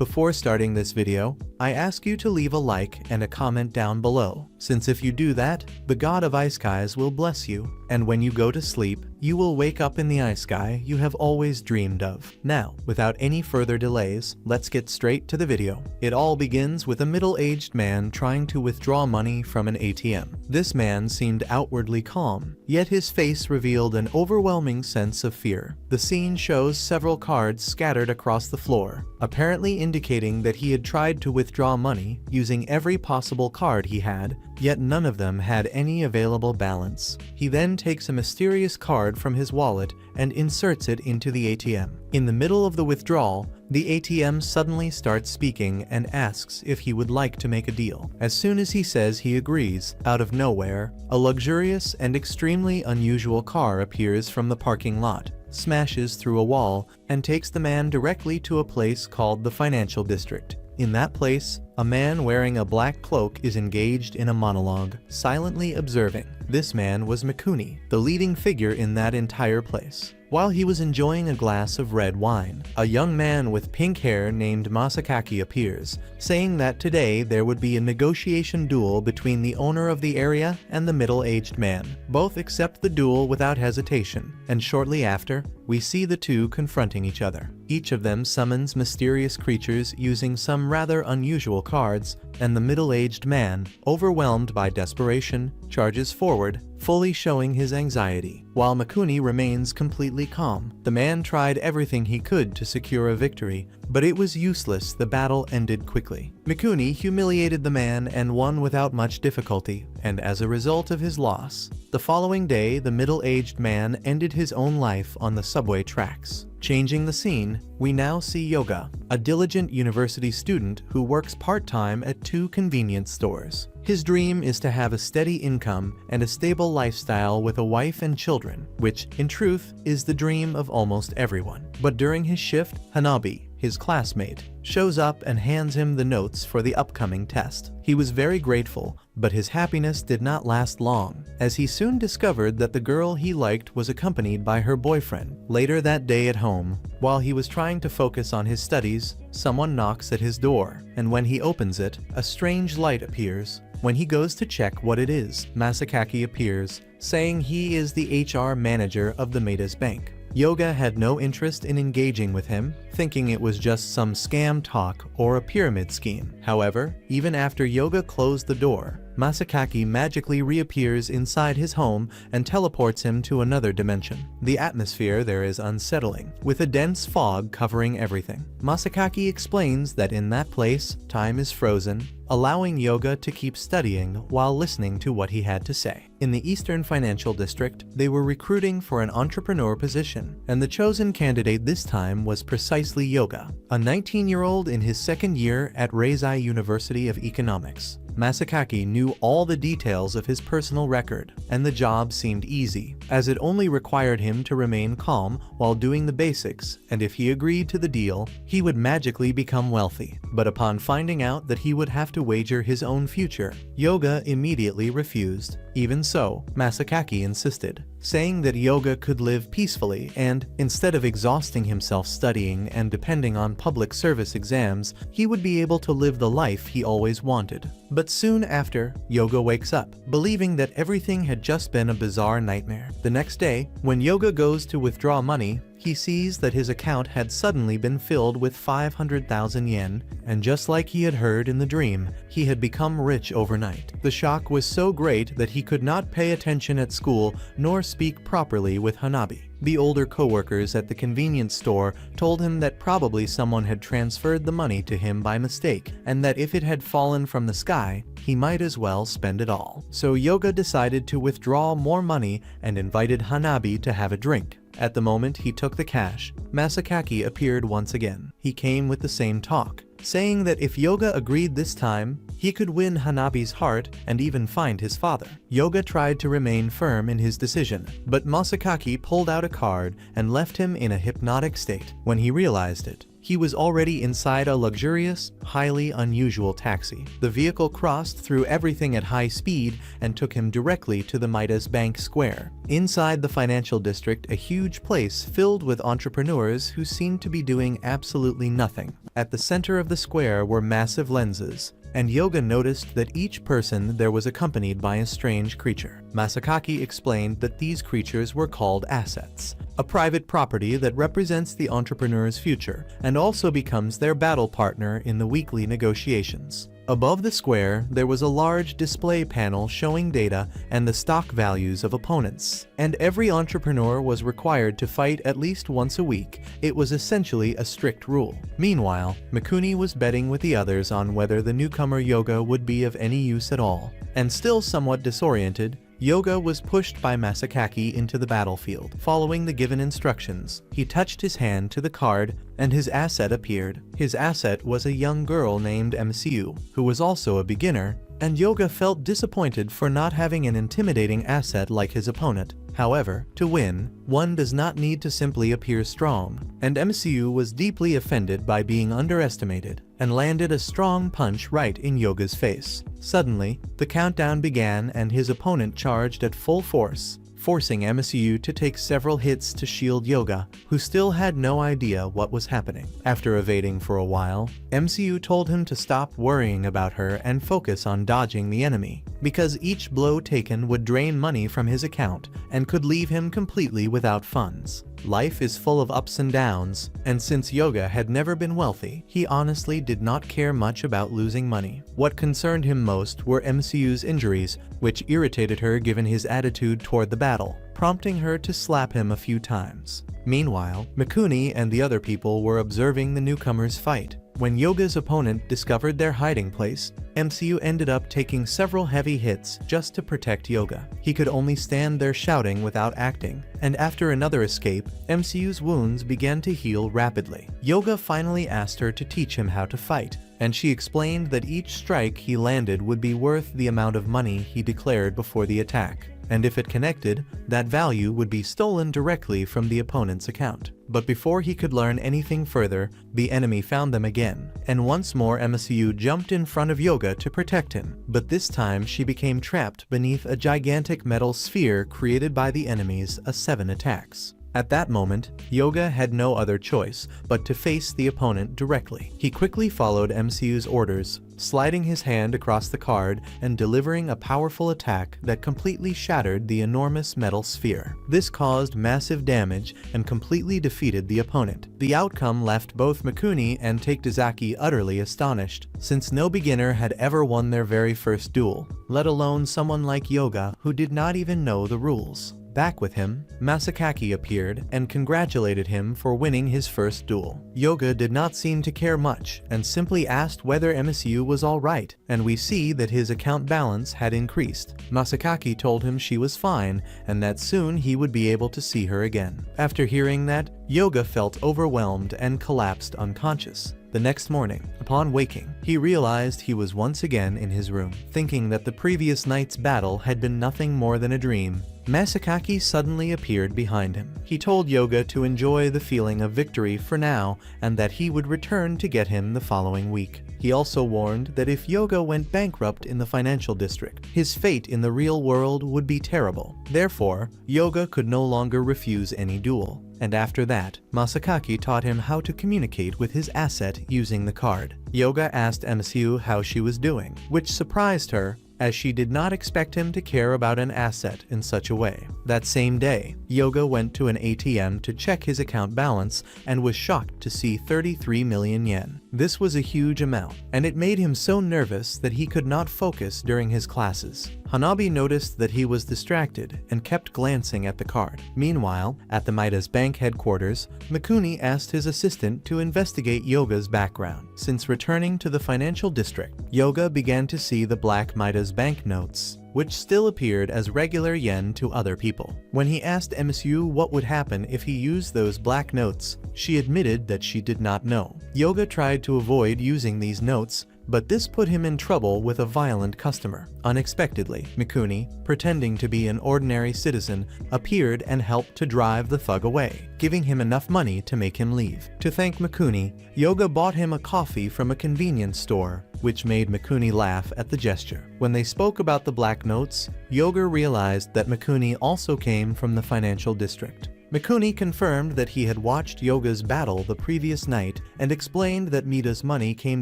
Before starting this video, I ask you to leave a like and a comment down below, since if you do that, the god of Isekais will bless you, and when you go to sleep, you will wake up in the Isekai you have always dreamed of. Now, without any further delays, let's get straight to the video. It all begins with a middle-aged man trying to withdraw money from an ATM. This man seemed outwardly calm, yet his face revealed an overwhelming sense of fear. The scene shows several cards scattered across the floor, apparently indicating that he had tried to withdraw money using every possible card he had, yet none of them had any available balance. He then takes a mysterious card from his wallet and inserts it into the ATM. In the middle of the withdrawal, the ATM suddenly starts speaking and asks if he would like to make a deal. As soon as he says he agrees, out of nowhere, a luxurious and extremely unusual car appears from the parking lot, smashes through a wall, and takes the man directly to a place called the Financial District. In that place, a man wearing a black cloak is engaged in a monologue, silently observing. This man was Mikuni, the leading figure in that entire place. While he was enjoying a glass of red wine, a young man with pink hair named Masakaki appears, saying that today there would be a negotiation duel between the owner of the area and the middle-aged man. Both accept the duel without hesitation, and shortly after, we see the two confronting each other. Each of them summons mysterious creatures using some rather unusual cards, and the middle-aged man, overwhelmed by desperation, charges forward, fully showing his anxiety. While Mikuni remains completely calm, the man tried everything he could to secure a victory, but it was useless. The battle ended quickly. Mikuni humiliated the man and won without much difficulty, and as a result of his loss, the following day the middle-aged man ended his own life on the subway tracks. Changing the scene, we now see Yoga, a diligent university student who works part-time at 2 convenience stores. His dream is to have a steady income and a stable lifestyle with a wife and children, which, in truth, is the dream of almost everyone. But during his shift, Hanabi, his classmate, shows up and hands him the notes for the upcoming test. He was very grateful, but his happiness did not last long, as he soon discovered that the girl he liked was accompanied by her boyfriend. Later that day at home, while he was trying to focus on his studies, someone knocks at his door, and when he opens it, a strange light appears. When he goes to check what it is, Masakaki appears, saying he is the HR manager of the Maida's bank. Yoga had no interest in engaging with him, thinking it was just some scam talk or a pyramid scheme. However, even after Yoga closed the door, Masakaki magically reappears inside his home and teleports him to another dimension. The atmosphere there is unsettling, with a dense fog covering everything. Masakaki explains that in that place, time is frozen, allowing Yoga to keep studying while listening to what he had to say. In the Eastern Financial District, they were recruiting for an entrepreneur position, and the chosen candidate this time was precisely Yoga, a 19-year-old in his second year at Reizai University of Economics. Masakaki knew all the details of his personal record, and the job seemed easy, as it only required him to remain calm while doing the basics, and if he agreed to the deal, he would magically become wealthy. But upon finding out that he would have to wager his own future, Yoga immediately refused. Even so, Masakaki insisted, saying that Yoga could live peacefully and, instead of exhausting himself studying and depending on public service exams, he would be able to live the life he always wanted. But soon after, Yoga wakes up, believing that everything had just been a bizarre nightmare. The next day, when Yoga goes to withdraw money, he sees that his account had suddenly been filled with 500,000 yen, and just like he had heard in the dream, he had become rich overnight. The shock was so great that he could not pay attention at school nor speak properly with Hanabi. The older co-workers at the convenience store told him that probably someone had transferred the money to him by mistake, and that if it had fallen from the sky, he might as well spend it all. So Yoga decided to withdraw more money and invited Hanabi to have a drink. At the moment he took the cash, Masakaki appeared once again. He came with the same talk, saying that if Yoga agreed this time, he could win Hanabi's heart and even find his father. Yoga tried to remain firm in his decision, but Masakaki pulled out a card and left him in a hypnotic state. When he realized it, he was already inside a luxurious, highly unusual taxi. The vehicle crossed through everything at high speed and took him directly to the Midas Bank Square. Inside the financial district, a huge place filled with entrepreneurs who seemed to be doing absolutely nothing. At the center of the square were massive lenses, and Yoga noticed that each person there was accompanied by a strange creature. Masakaki explained that these creatures were called assets, a private property that represents the entrepreneur's future and also becomes their battle partner in the weekly negotiations. Above the square, there was a large display panel showing data and the stock values of opponents, and every entrepreneur was required to fight at least once a week. It was essentially a strict rule. Meanwhile, Mikuni was betting with the others on whether the newcomer Yoga would be of any use at all, and still somewhat disoriented, Yoga was pushed by Masakaki into the battlefield. Following the given instructions, he touched his hand to the card and his asset appeared. His asset was a young girl named MCU, who was also a beginner, and Yoga felt disappointed for not having an intimidating asset like his opponent. However, to win, one does not need to simply appear strong, and MCU was deeply offended by being underestimated and landed a strong punch right in Yoga's face. Suddenly, the countdown began and his opponent charged at full force, forcing MCU to take several hits to shield Yoga, who still had no idea what was happening. After evading for a while, MCU told him to stop worrying about her and focus on dodging the enemy, because each blow taken would drain money from his account and could leave him completely without funds. Life is full of ups and downs, and since Yoga had never been wealthy, he honestly did not care much about losing money. What concerned him most were MCU's injuries, which irritated her given his attitude toward the battle, prompting her to slap him a few times. Meanwhile, Mikuni and the other people were observing the newcomers fight. When Yoga's opponent discovered their hiding place, MCU ended up taking several heavy hits just to protect Yoga. He could only stand there shouting without acting, and after another escape, MCU's wounds began to heal rapidly. Yoga finally asked her to teach him how to fight, and she explained that each strike he landed would be worth the amount of money he declared before the attack, and if it connected, that value would be stolen directly from the opponent's account. But before he could learn anything further, the enemy found them again, and once more MCU jumped in front of Yoga to protect him, but this time she became trapped beneath a gigantic metal sphere created by the enemy's 7 attacks. At that moment, Yoga had no other choice but to face the opponent directly. He quickly followed MCU's orders, sliding his hand across the card and delivering a powerful attack that completely shattered the enormous metal sphere. This caused massive damage and completely defeated the opponent. The outcome left both Mikuni and Takedazaki utterly astonished, since no beginner had ever won their very first duel, let alone someone like Yoga who did not even know the rules. Back with him, Masakaki appeared and congratulated him for winning his first duel. Yoga did not seem to care much and simply asked whether MCU was alright, and we see that his account balance had increased. Masakaki told him she was fine and that soon he would be able to see her again. After hearing that, Yoga felt overwhelmed and collapsed unconscious. The next morning, upon waking, he realized he was once again in his room. Thinking that the previous night's battle had been nothing more than a dream, Masakaki suddenly appeared behind him. He told Yoga to enjoy the feeling of victory for now and that he would return to get him the following week. He also warned that if Yoga went bankrupt in the financial district, his fate in the real world would be terrible. Therefore, Yoga could no longer refuse any duel. And after that, Masakaki taught him how to communicate with his asset using the card. Yoga asked MCU how she was doing, which surprised her, as she did not expect him to care about an asset in such a way. That same day, Yoga went to an ATM to check his account balance and was shocked to see 33 million yen. This was a huge amount, and it made him so nervous that he could not focus during his classes. Hanabi noticed that he was distracted and kept glancing at the card. Meanwhile, at the Midas Bank headquarters, Mikuni asked his assistant to investigate Yoga's background. Since returning to the financial district, Yoga began to see the black Midas Bank notes, which still appeared as regular yen to other people. When he asked MSU what would happen if he used those black notes, she admitted that she did not know. Yoga tried to avoid using these notes, but this put him in trouble with a violent customer. Unexpectedly, Mikuni, pretending to be an ordinary citizen, appeared and helped to drive the thug away, giving him enough money to make him leave. To thank Mikuni, Yoga bought him a coffee from a convenience store, which made Mikuni laugh at the gesture. When they spoke about the black notes, Yoga realized that Mikuni also came from the financial district. Mikuni confirmed that he had watched Yoga's battle the previous night and explained that Mida's money came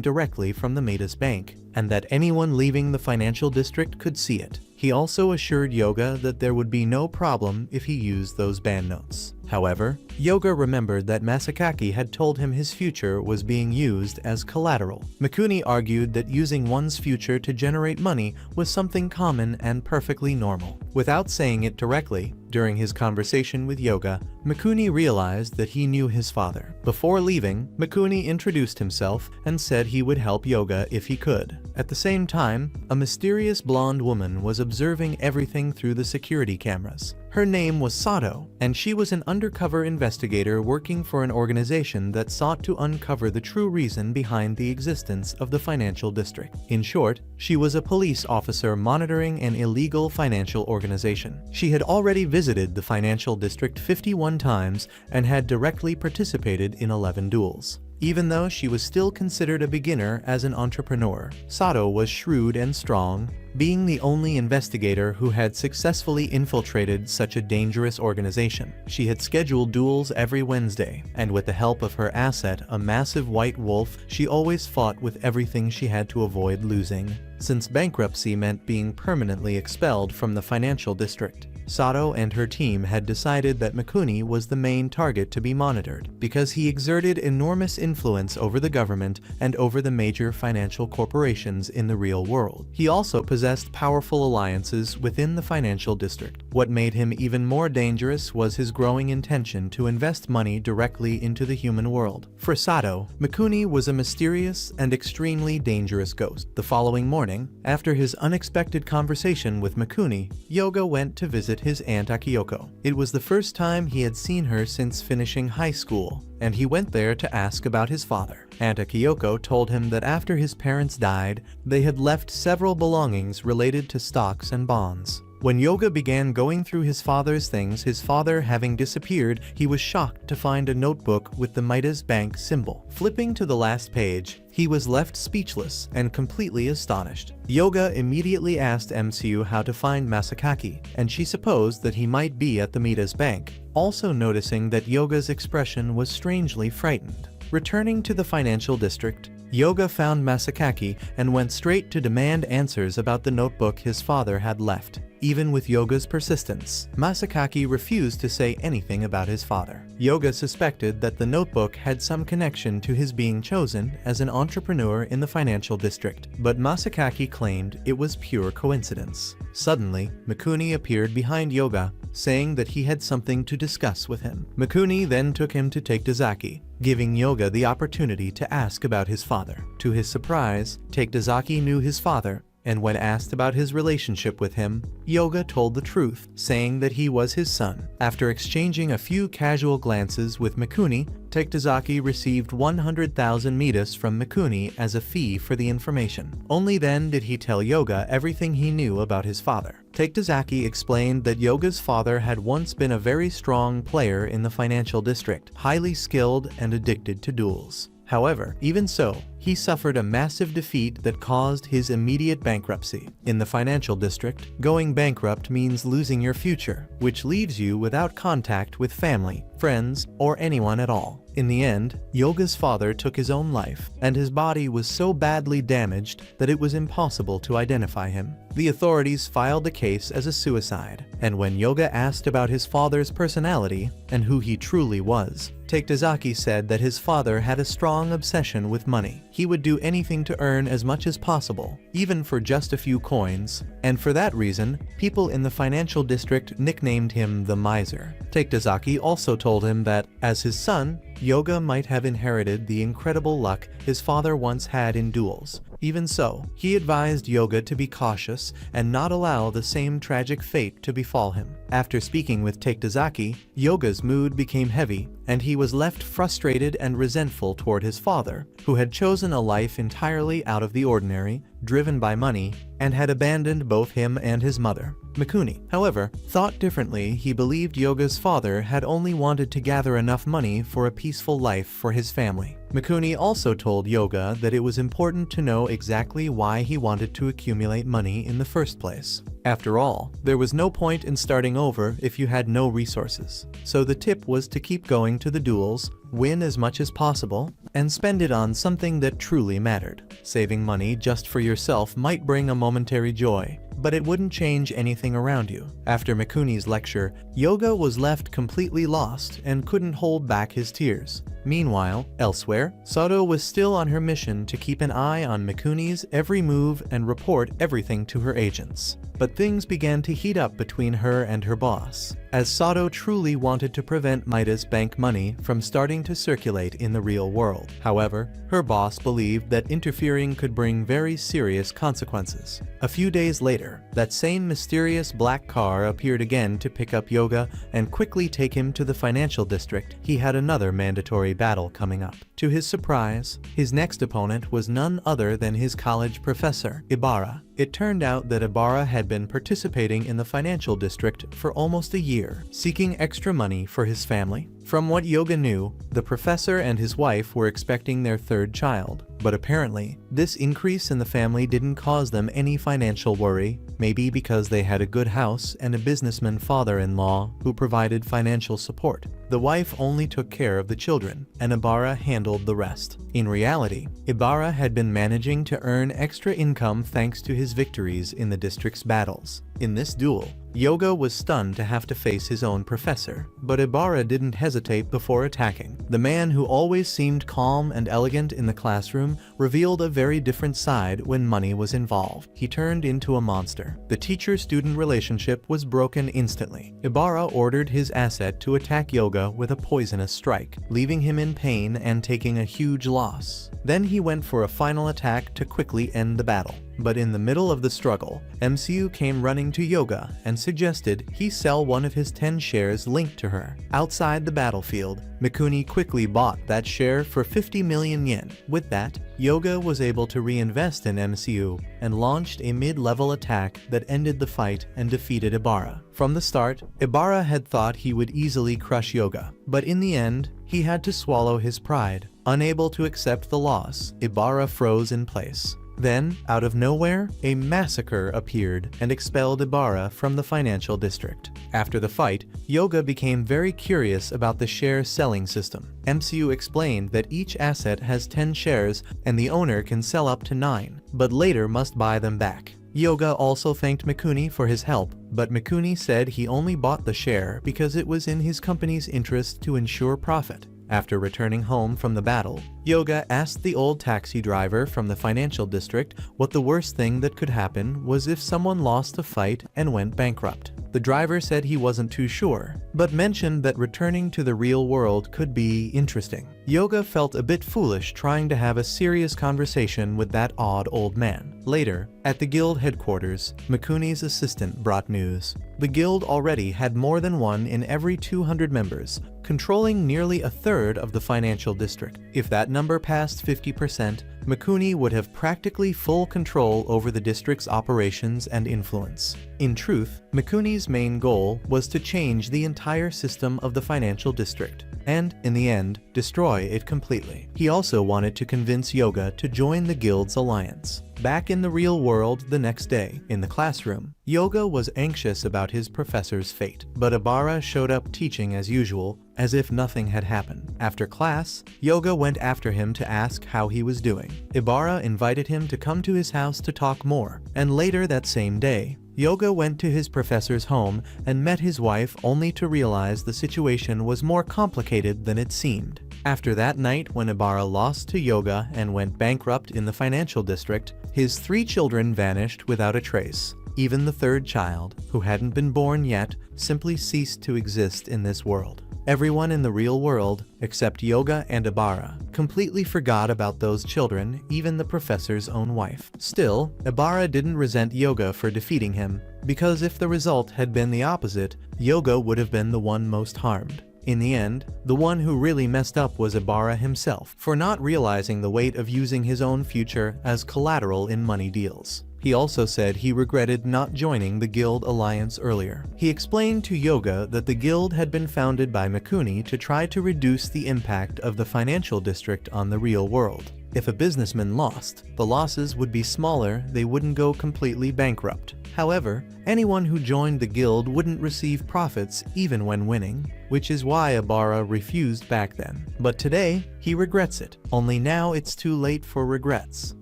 directly from the Mida's bank, and that anyone leaving the financial district could see it. He also assured Yoga that there would be no problem if he used those banknotes. However, Yoga remembered that Masakaki had told him his future was being used as collateral. Mikuni argued that using one's future to generate money was something common and perfectly normal. Without saying it directly, during his conversation with Yoga, Mikuni realized that he knew his father. Before leaving, Mikuni introduced himself and said he would help Yoga if he could. At the same time, a mysterious blonde woman was observing everything through the security cameras. Her name was Sato, and she was an undercover investigator working for an organization that sought to uncover the true reason behind the existence of the financial district. In short, she was a police officer monitoring an illegal financial organization. She had already visited the financial district 51 times and had directly participated in 11 duels. Even though she was still considered a beginner as an entrepreneur, Sato was shrewd and strong, being the only investigator who had successfully infiltrated such a dangerous organization. She had scheduled duels every Wednesday, and with the help of her asset, a massive white wolf, she always fought with everything she had to avoid losing, since bankruptcy meant being permanently expelled from the financial district. Sato and her team had decided that Mikuni was the main target to be monitored, because he exerted enormous influence over the government and over the major financial corporations in the real world. He also possessed powerful alliances within the financial district. What made him even more dangerous was his growing intention to invest money directly into the human world. For Sato, Mikuni was a mysterious and extremely dangerous ghost. The following morning, after his unexpected conversation with Mikuni, Yoga went to visit his aunt Akiyoko. It was the first time he had seen her since finishing high school, and he went there to ask about his father. Aunt Akiyoko told him that after his parents died, they had left several belongings related to stocks and bonds. When Yoga began going through his father's things, his father having disappeared, he was shocked to find a notebook with the Midas Bank symbol. Flipping to the last page, he was left speechless and completely astonished. Yoga immediately asked MCU how to find Masakaki, and she supposed that he might be at the Midas Bank, also noticing that Yoga's expression was strangely frightened. Returning to the financial district, Yoga found Masakaki and went straight to demand answers about the notebook his father had left. Even with Yoga's persistence, Masakaki refused to say anything about his father. Yoga suspected that the notebook had some connection to his being chosen as an entrepreneur in the financial district, but Masakaki claimed it was pure coincidence. Suddenly, Mikuni appeared behind Yoga, saying that he had something to discuss with him. Mikuni then took him to Takedazaki, giving Yoga the opportunity to ask about his father. To his surprise, Takedazaki knew his father, and when asked about his relationship with him, Yoga told the truth, saying that he was his son. After exchanging a few casual glances with Mikuni, Takedazaki received 100,000 Midas from Mikuni as a fee for the information. Only then did he tell Yoga everything he knew about his father. Takedazaki explained that Yoga's father had once been a very strong player in the financial district, highly skilled and addicted to duels. However, even so, he suffered a massive defeat that caused his immediate bankruptcy. In the financial district, going bankrupt means losing your future, which leaves you without contact with family, friends, or anyone at all. In the end, Yoga's father took his own life, and his body was so badly damaged that it was impossible to identify him. The authorities filed the case as a suicide, and when Yoga asked about his father's personality and who he truly was, Takedazaki said that his father had a strong obsession with money. He would do anything to earn as much as possible, even for just a few coins, and for that reason, people in the financial district nicknamed him the Miser. Takedazaki also told him that, as his son, Yoga might have inherited the incredible luck his father once had in duels, Even so, he advised Yoga to be cautious and not allow the same tragic fate to befall him. After speaking with Taketazaki, Yoga's mood became heavy, and he was left frustrated and resentful toward his father, who had chosen a life entirely out of the ordinary, driven by money, and had abandoned both him and his mother. Mikuni, however, thought differently. He believed Yoga's father had only wanted to gather enough money for a peaceful life for his family. Mikuni also told Yoga that it was important to know exactly why he wanted to accumulate money in the first place. After all, there was no point in starting over if you had no resources. So the tip was to keep going to the duels, win as much as possible, and spend it on something that truly mattered. Saving money just for yourself might bring a momentary joy, but it wouldn't change anything around you. After Mikuni's lecture, Yoga was left completely lost and couldn't hold back his tears. Meanwhile, elsewhere, Sato was still on her mission to keep an eye on Mikuni's every move and report everything to her agents. But things began to heat up between her and her boss, as Sato truly wanted to prevent Maida's bank money from starting to circulate in the real world. However, her boss believed that interfering could bring very serious consequences. A few days later, that same mysterious black car appeared again to pick up Yoga and quickly take him to the financial district. He had another mandatory battle coming up. To his surprise, his next opponent was none other than his college professor, Ibarra. It turned out that Ibarra had been participating in the financial district for almost a year, seeking extra money for his family. From what Yoga knew, the professor and his wife were expecting their third child, but apparently, this increase in the family didn't cause them any financial worry, maybe because they had a good house and a businessman father-in-law who provided financial support. The wife only took care of the children, and Ibarra handled the rest. In reality, Ibarra had been managing to earn extra income thanks to his victories in the district's battles. In this duel, Yoga was stunned to have to face his own professor, but Ibarra didn't hesitate before attacking. The man who always seemed calm and elegant in the classroom revealed a very different side when money was involved. He turned into a monster. The teacher-student relationship was broken instantly. Ibarra ordered his asset to attack Yoga with a poisonous strike, leaving him in pain and taking a huge loss. Then he went for a final attack to quickly end the battle. But in the middle of the struggle, MCU came running to Yoga and suggested he sell one of his 10 shares linked to her. Outside the battlefield, Mikuni quickly bought that share for 50 million yen. With that, Yoga was able to reinvest in MCU and launched a mid-level attack that ended the fight and defeated Ibarra. From the start, Ibarra had thought he would easily crush Yoga, but in the end, he had to swallow his pride. Unable to accept the loss, Ibarra froze in place. Then, out of nowhere, a massacre appeared and expelled Ibarra from the financial district. After the fight, Yoga became very curious about the share selling system. MCU explained that each asset has 10 shares and the owner can sell up to 9, but later must buy them back. Yoga also thanked Mikuni for his help, but Mikuni said he only bought the share because it was in his company's interest to ensure profit. After returning home from the battle, Yoga asked the old taxi driver from the financial district what the worst thing that could happen was if someone lost a fight and went bankrupt. The driver said he wasn't too sure, but mentioned that returning to the real world could be interesting. Yoga felt a bit foolish trying to have a serious conversation with that odd old man. Later, at the guild headquarters, Mikuni's assistant brought news. The guild already had more than one in every 200 members, controlling nearly a third of the financial district. If that number passed 50%, Mikuni would have practically full control over the district's operations and influence. In truth, Mikuni's main goal was to change the entire system of the financial district, and, in the end, destroy it completely. He also wanted to convince Yoga to join the guild's alliance. Back in the real world the next day, in the classroom, Yoga was anxious about his professor's fate, but Ibarra showed up teaching as usual, as if nothing had happened. After class, Yoga went after him to ask how he was doing. Ibarra invited him to come to his house to talk more, and later that same day, Yoga went to his professor's home and met his wife only to realize the situation was more complicated than it seemed. After that night when Ibarra lost to Yoga and went bankrupt in the financial district, his 3 children vanished without a trace. Even the third child, who hadn't been born yet, simply ceased to exist in this world. Everyone in the real world, except Yoga and Ibara, completely forgot about those children, even the professor's own wife. Still, Ibara didn't resent Yoga for defeating him, because if the result had been the opposite, Yoga would have been the one most harmed. In the end, the one who really messed up was Ibara himself, for not realizing the weight of using his own future as collateral in money deals. He also said he regretted not joining the guild alliance earlier. He explained to Yoga that the guild had been founded by Mikuni to try to reduce the impact of the financial district on the real world. If a businessman lost, the losses would be smaller, they wouldn't go completely bankrupt. However, anyone who joined the guild wouldn't receive profits even when winning, which is why Ibara refused back then. But today, he regrets it, only now it's too late for regrets.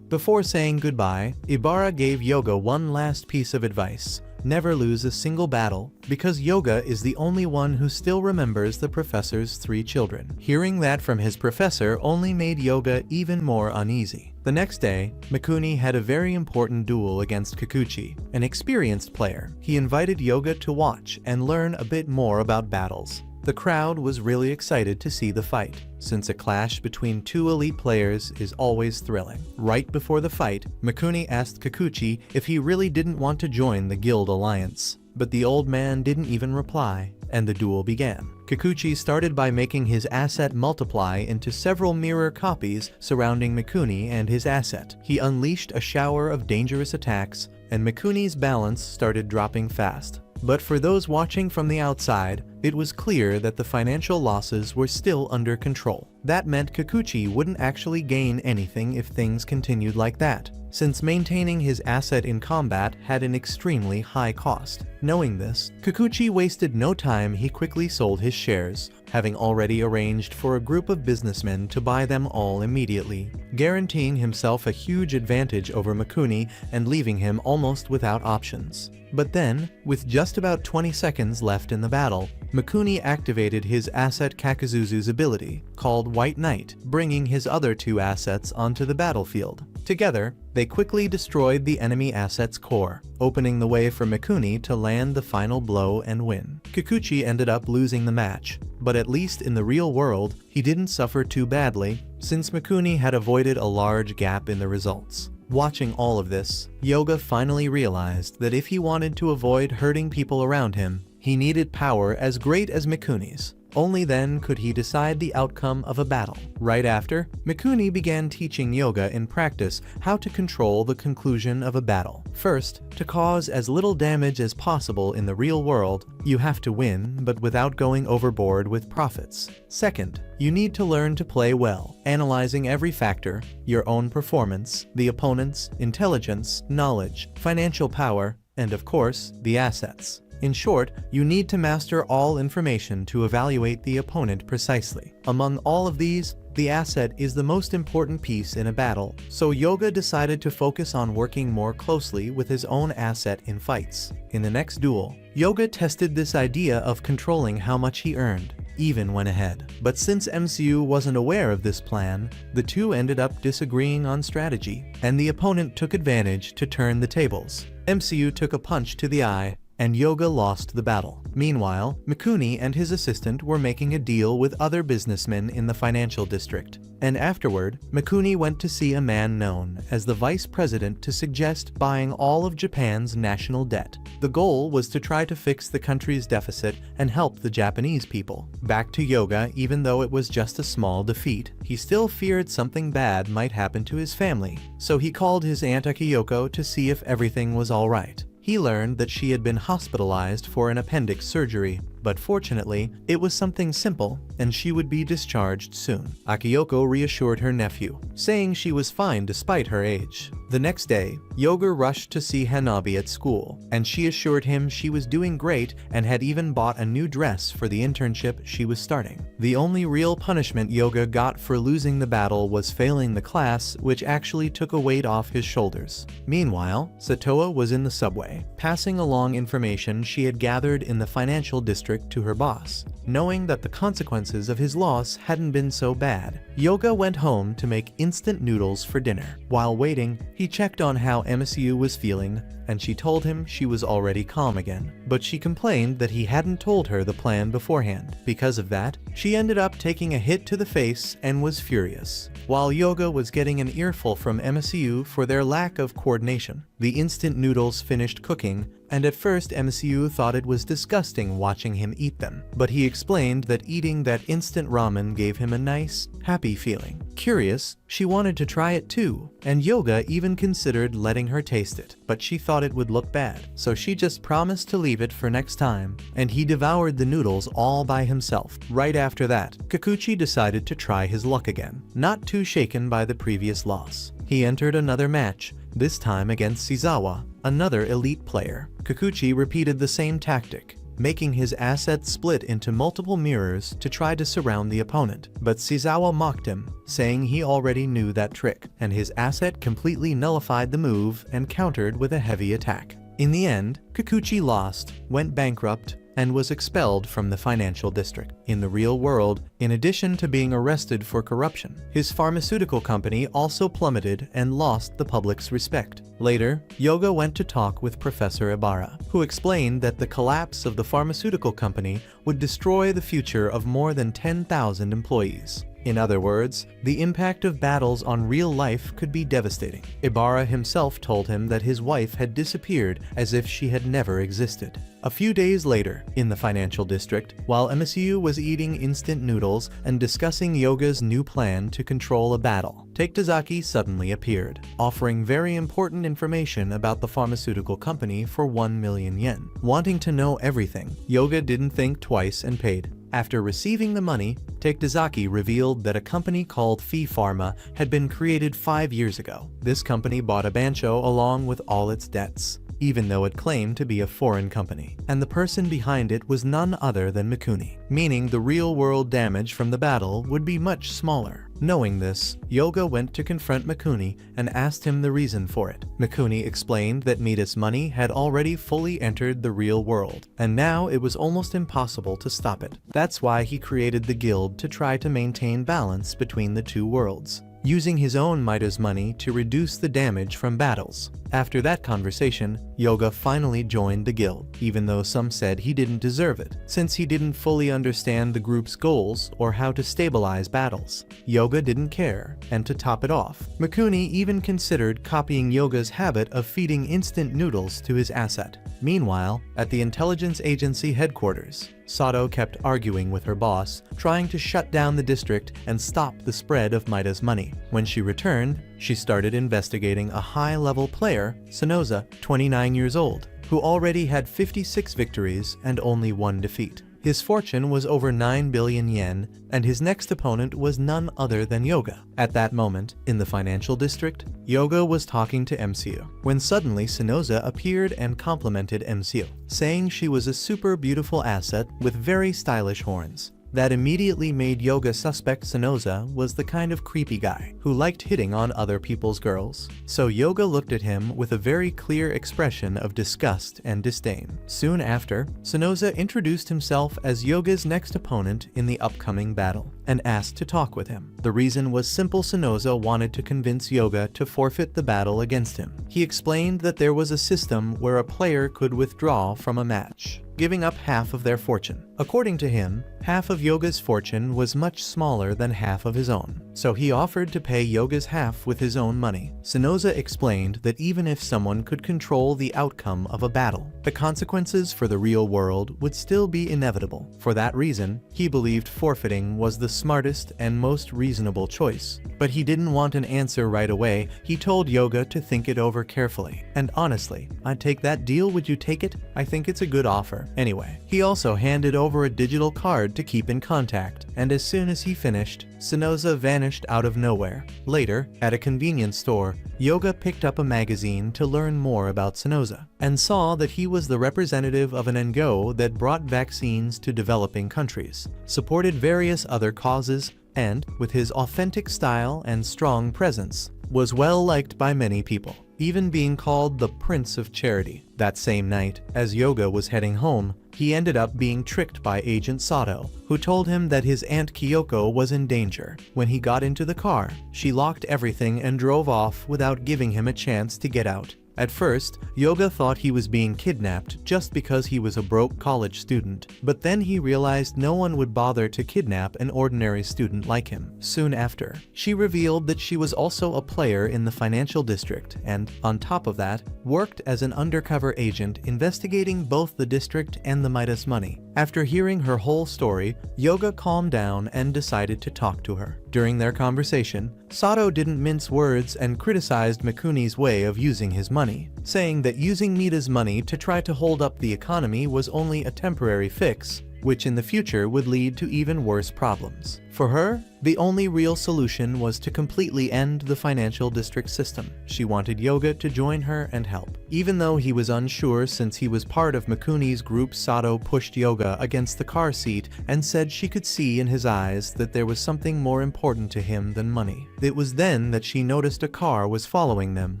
Before saying goodbye, Ibara gave Yoga one last piece of advice. Never lose a single battle, because Yoga is the only one who still remembers the professor's 3 children. Hearing that from his professor only made Yoga even more uneasy. The next day, Mikuni had a very important duel against Kikuchi, an experienced player. He invited Yoga to watch and learn a bit more about battles. The crowd was really excited to see the fight, since a clash between 2 elite players is always thrilling. Right before the fight, Mikuni asked Kikuchi if he really didn't want to join the guild alliance, but the old man didn't even reply, and the duel began. Kikuchi started by making his asset multiply into several mirror copies surrounding Mikuni and his asset. He unleashed a shower of dangerous attacks, and Mikuni's balance started dropping fast. But for those watching from the outside, it was clear that the financial losses were still under control. That meant Kikuchi wouldn't actually gain anything if things continued like that, since maintaining his asset in combat had an extremely high cost. Knowing this, Kikuchi wasted no time. He quickly sold his shares, having already arranged for a group of businessmen to buy them all immediately, guaranteeing himself a huge advantage over Mikuni and leaving him almost without options. But then, with just about 20 seconds left in the battle, Mikuni activated his asset Kakuzuzu's ability, called White Knight, bringing his other 2 assets onto the battlefield. Together, they quickly destroyed the enemy asset's core, opening the way for Mikuni to land the final blow and win. Kikuchi ended up losing the match, but at least in the real world, he didn't suffer too badly, since Mikuni had avoided a large gap in the results. Watching all of this, Yoga finally realized that if he wanted to avoid hurting people around him, he needed power as great as Mikuni's. Only then could he decide the outcome of a battle. Right after, Mikuni began teaching Yoga in practice how to control the conclusion of a battle. First, to cause as little damage as possible in the real world, you have to win, but without going overboard with profits. Second, you need to learn to play well, analyzing every factor, your own performance, the opponent's, intelligence, knowledge, financial power, and of course, the assets. In short, you need to master all information to evaluate the opponent precisely. Among all of these, the asset is the most important piece in a battle, so Yoga decided to focus on working more closely with his own asset in fights. In the next duel, Yoga tested this idea of controlling how much he earned, even when ahead. But since MCU wasn't aware of this plan, the 2 ended up disagreeing on strategy, and the opponent took advantage to turn the tables. MCU took a punch to the eye, and Yoga lost the battle. Meanwhile, Mikuni and his assistant were making a deal with other businessmen in the financial district. And afterward, Mikuni went to see a man known as the vice president to suggest buying all of Japan's national debt. The goal was to try to fix the country's deficit and help the Japanese people. Back to Yoga, even though it was just a small defeat, he still feared something bad might happen to his family. So he called his aunt Akiyoko to see if everything was alright. He learned that she had been hospitalized for an appendix surgery, but fortunately, it was something simple, and she would be discharged soon. Akiyoko reassured her nephew, saying she was fine despite her age. The next day, Yoga rushed to see Hanabi at school, and she assured him she was doing great and had even bought a new dress for the internship she was starting. The only real punishment Yoga got for losing the battle was failing the class, which actually took a weight off his shoulders. Meanwhile, Satoa was in the subway, passing along information she had gathered in the financial district district to her boss. Knowing that the consequences of his loss hadn't been so bad, Yoga went home to make instant noodles for dinner. While waiting, he checked on how MSU was feeling, and she told him she was already calm again. But she complained that he hadn't told her the plan beforehand. Because of that, she ended up taking a hit to the face and was furious. While Yoga was getting an earful from MSU for their lack of coordination, the instant noodles finished cooking, and at first MSU thought it was disgusting watching him eat them. But he explained that eating that instant ramen gave him a nice, happy feeling. Curious, she wanted to try it too, and Yoga even considered letting her taste it, but she thought it would look bad, so she just promised to leave it for next time, and he devoured the noodles all by himself. Right after that, Kikuchi decided to try his luck again, not too shaken by the previous loss. He entered another match, this time against Shizawa, another elite player. Kikuchi repeated the same tactic, making his assets split into multiple mirrors to try to surround the opponent. But Shizawa mocked him, saying he already knew that trick, and his asset completely nullified the move and countered with a heavy attack. In the end, Kikuchi lost, went bankrupt, and was expelled from the financial district. In the real world, in addition to being arrested for corruption, his pharmaceutical company also plummeted and lost the public's respect. Later, Yoga went to talk with Professor Ibarra, who explained that the collapse of the pharmaceutical company would destroy the future of more than 10,000 employees. In other words, the impact of battles on real life could be devastating. Ibarra himself told him that his wife had disappeared as if she had never existed. A few days later, in the financial district, while MSU was eating instant noodles and discussing Yoga's new plan to control a battle, Taketazaki suddenly appeared, offering very important information about the pharmaceutical company for 1 million yen. Wanting to know everything, Yoga didn't think twice and paid. After receiving the money, Taketazaki revealed that a company called Fee Pharma had been created 5 years ago. This company bought a Bancho along with all its debts, even though it claimed to be a foreign company, and the person behind it was none other than Mikuni, meaning the real-world damage from the battle would be much smaller. Knowing this, Yoga went to confront Mikuni and asked him the reason for it. Mikuni explained that Mida's money had already fully entered the real world, and now it was almost impossible to stop it. That's why he created the guild to try to maintain balance between the two worlds, using his own Mida's money to reduce the damage from battles. After that conversation, Yoga finally joined the guild, even though some said he didn't deserve it, since he didn't fully understand the group's goals or how to stabilize battles. Yoga didn't care, and to top it off, Mikuni even considered copying Yoga's habit of feeding instant noodles to his asset. Meanwhile, at the intelligence agency headquarters, Sato kept arguing with her boss, trying to shut down the district and stop the spread of Mida's money. When she returned, she started investigating a high-level player, Sonoza, 29 years old, who already had 56 victories and only 1 defeat. His fortune was over 9 billion yen, and his next opponent was none other than Yoga. At that moment, in the financial district, Yoga was talking to MCU, when suddenly Sonoza appeared and complimented MCU, saying she was a super beautiful asset with very stylish horns. That immediately made Yoga suspect Sonoza was the kind of creepy guy who liked hitting on other people's girls. So Yoga looked at him with a very clear expression of disgust and disdain. Soon after, Sonoza introduced himself as Yoga's next opponent in the upcoming battle and asked to talk with him. The reason was simple: Sonoza wanted to convince Yoga to forfeit the battle against him. He explained that there was a system where a player could withdraw from a match, giving up half of their fortune. According to him, half of Yoga's fortune was much smaller than half of his own, so he offered to pay Yoga's half with his own money. Sonoza explained that even if someone could control the outcome of a battle, the consequences for the real world would still be inevitable. For that reason, he believed forfeiting was the smartest and most reasonable choice. But he didn't want an answer right away. He told Yoga to think it over carefully. And honestly, I'd take that deal. Would you take it? I think it's a good offer. Anyway, he also handed over a digital card to keep in contact, and as soon as he finished, Sonoza vanished out of nowhere. Later, at a convenience store, Yoga picked up a magazine to learn more about Sonoza, and saw that he was the representative of an NGO that brought vaccines to developing countries, supported various other causes, and, with his authentic style and strong presence, was well liked by many people. even being called the Prince of Charity. That same night, as Yoga was heading home, he ended up being tricked by Agent Sato, who told him that his aunt Kyoko was in danger. When he got into the car, she locked everything and drove off without giving him a chance to get out. At first, Yoga thought he was being kidnapped just because he was a broke college student, but then he realized no one would bother to kidnap an ordinary student like him. Soon after, she revealed that she was also a player in the financial district and, on top of that, worked as an undercover agent investigating both the district and the Midas money. After hearing her whole story, Yoga calmed down and decided to talk to her. During their conversation, Sato didn't mince words and criticized Mikuni's way of using his money, saying that using Mita's money to try to hold up the economy was only a temporary fix, which in the future would lead to even worse problems. For her, the only real solution was to completely end the financial district system. She wanted Yoga to join her and help. Even though he was unsure since he was part of Mikuni's group, Sato pushed Yoga against the car seat and said she could see in his eyes that there was something more important to him than money. It was then that she noticed a car was following them,